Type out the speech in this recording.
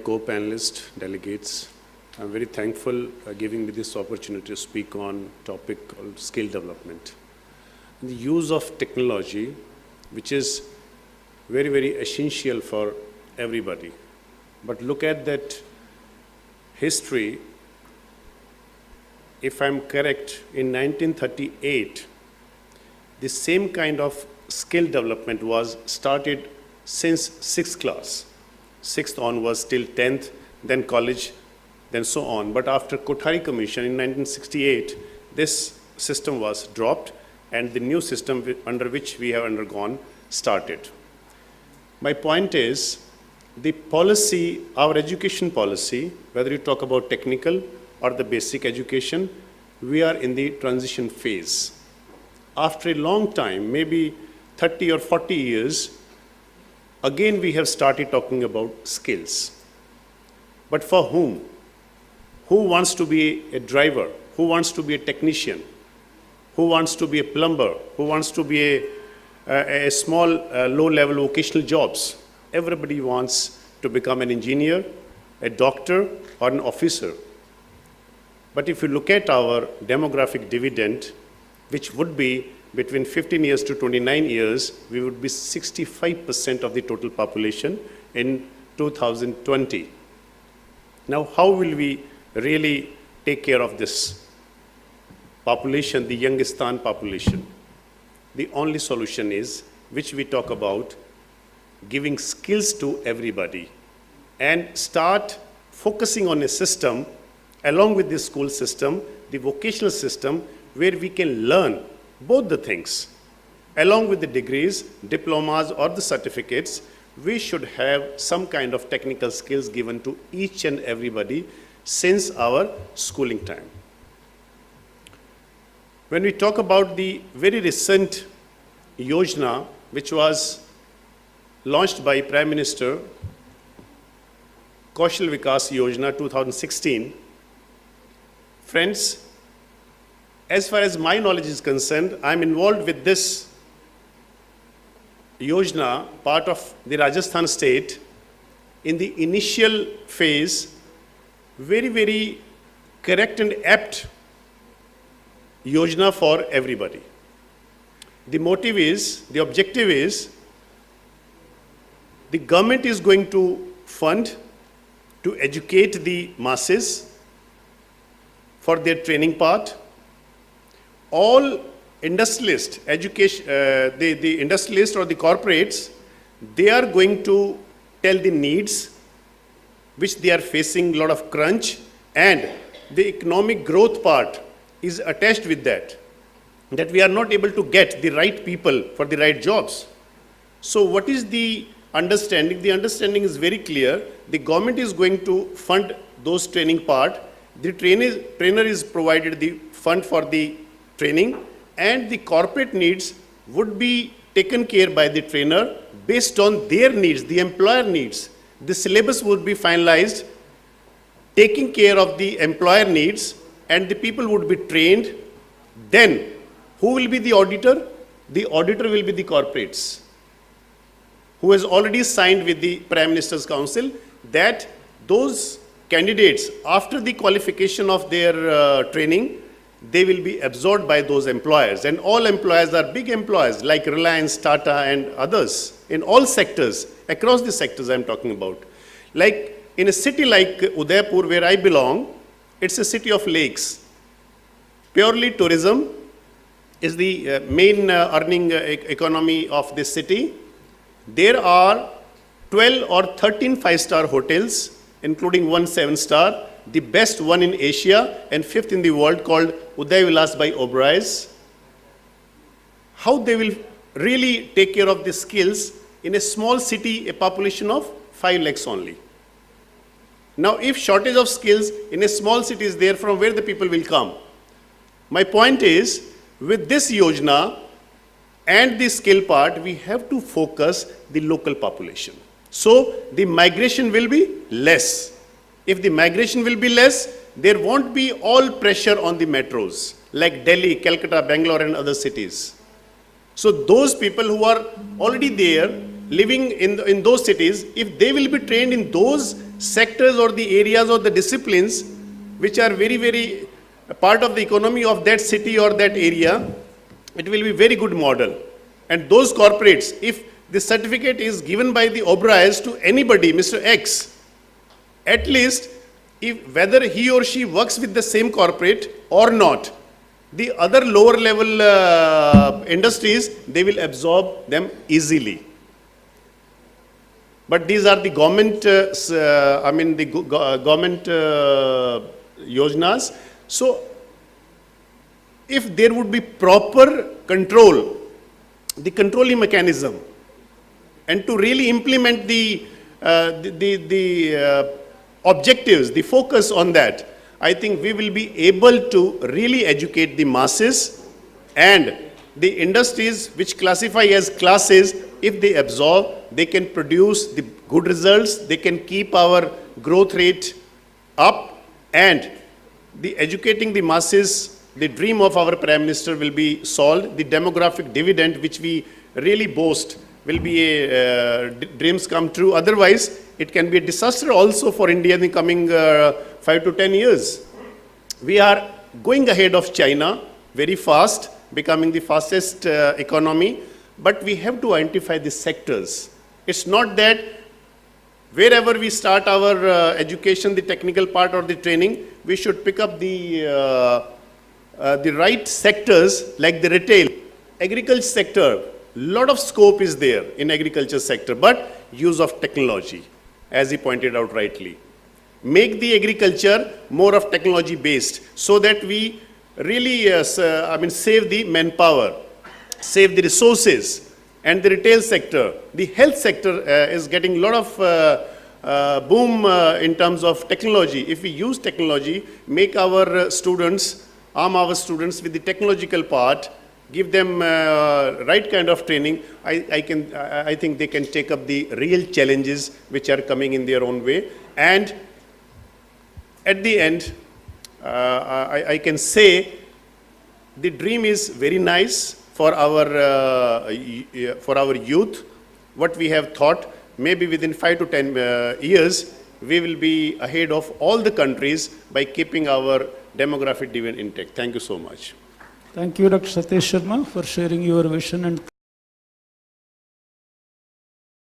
co-panelists, delegates. I'm very thankful for giving me this opportunity to speak on a topic called skill development. And the use of technology, which is very, very essential for everybody. But look at that history. If I'm correct, in 1938, the same kind of skill development was started since 6th class. 6th onwards till 10th, then college, then so on. But after Kothari Commission in 1968, this system was dropped and the new system under which we have undergone started. My point is, the policy, our education policy, whether you talk about technical or the basic education, we are in the transition phase. After a long time, maybe 30 or 40 years, again we have started talking about skills. But for whom? Who wants to be a driver? Who wants to be a technician? Who wants to be a plumber? Who wants to be a small, low-level vocational jobs? Everybody wants to become an engineer, a doctor, or an officer. But if you look at our demographic dividend, which would be between 15 years to 29 years, we would be 65% of the total population in 2020. Now, how will we really take care of this population, the Youngistan population? The only solution is, which we talk about, giving skills to everybody and start focusing on a system along with the school system, the vocational system, where we can learn both the things. Along with the degrees, diplomas, or the certificates, we should have some kind of technical skills given to each and everybody since our schooling time. When we talk about the very recent Yojana, which was launched by Prime Minister, Kaushal Vikas Yojana 2016, friends, as far as my knowledge is concerned, I'm involved with this Yojana, part of the Rajasthan state, in the initial phase, very, very correct and apt Yojana for everybody. The motive is, the objective is, the government is going to fund to educate the masses for their training part. All industrialists, the industrialists or the corporates, they are going to tell the needs which they are facing a lot of crunch, and the economic growth part is attached with that we are not able to get the right people for the right jobs. So what is the understanding? The understanding is very clear. The government is going to fund those training part. The trainer is provided the fund for the training, and the corporate needs would be taken care by the trainer based on their needs, the employer needs. The syllabus would be finalized, taking care of the employer needs, and the people would be trained. Then, who will be the auditor? The auditor will be the corporates, who has already signed with the Prime Minister's Council that those candidates, after the qualification of their training, they will be absorbed by those employers. And all employers are big employers like Reliance, Tata, and others in all sectors, across the sectors I'm talking about. Like in a city like Udaipur, where I belong, it's a city of lakes. Purely tourism is the main earning economy of this city. There are 12 or 13 five-star hotels, including one 7-star, the best one in Asia and 5th in the world, called Uday Vilas by Oberoi's. How they will really take care of the skills in a small city, a population of 5 lakhs only. Now, if shortage of skills in a small city is there, from where the people will come? My point is, with this Yojana and the skill part, we have to focus the local population. So, the migration will be less. If the migration will be less, there won't be all pressure on the metros, like Delhi, Calcutta, Bangalore, and other cities. So those people who are already there, living in those cities, if they will be trained in those sectors or the areas or the disciplines which are very, very part of the economy of that city or that area, it will be very good model. And those corporates, if the certificate is given by the Oberoi's to anybody, Mr. X, at least if whether he or she works with the same corporate or not, the other lower level industries, they will absorb them easily. But these are the government, government yojnas. So, if there would be proper control, the controlling mechanism, and to really implement the objectives, the focus on that, I think we will be able to really educate the masses, and the industries which classify as classes, if they absorb, they can produce the good results, they can keep our growth rate up, and the educating the masses, the dream of our Prime Minister will be solved. The demographic dividend which we really boast will be a dreams come true. Otherwise, it can be a disaster also for India in the coming 5 to 10 years. We are going ahead of China very fast, becoming the fastest economy, but we have to identify the sectors. It's not that wherever we start our education, the technical part or the training, we should pick up the right sectors like the retail, agriculture sector. Lot of scope is there in agriculture sector, but use of technology, as he pointed out rightly. Make the agriculture more of technology based, so that we really save the manpower, save the resources. And the retail sector, the health sector is getting a lot of boom in terms of technology. If we use technology, make our students, arm our students with the technological part, give them right kind of training, I think they can take up the real challenges which are coming in their own way. And at the end, I can say the dream is very nice for our youth. What we have thought, maybe within 5 to 10 years, we will be ahead of all the countries by keeping our demographic dividend intact. Thank you so much. Thank you, Dr. Satish Sharma, for sharing your vision and